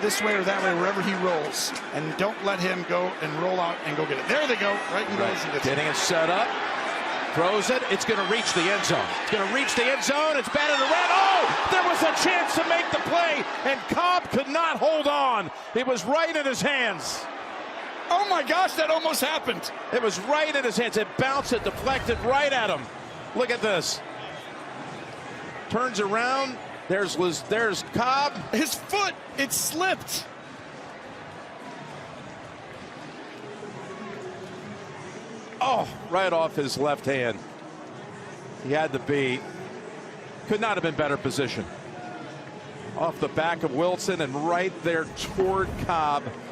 this way or that way, wherever he rolls. And don't let him go and roll out and go get it. There they go. Right and goes and gets Getting it set up. Throws it. It's going to reach the end zone. It's going to reach the end zone. It's batted around. Oh, there was a chance to make the play, and Cobb could not hold on. It was right in his hands. Oh, my gosh, that almost happened. It was right in his hands. It bounced, it deflected right at him. Look at this. Turns around. There's Cobb. His foot, it slipped. Oh, right off his left hand. He had to be. Could not have been better position. Off the back of Wilson and right there toward Cobb.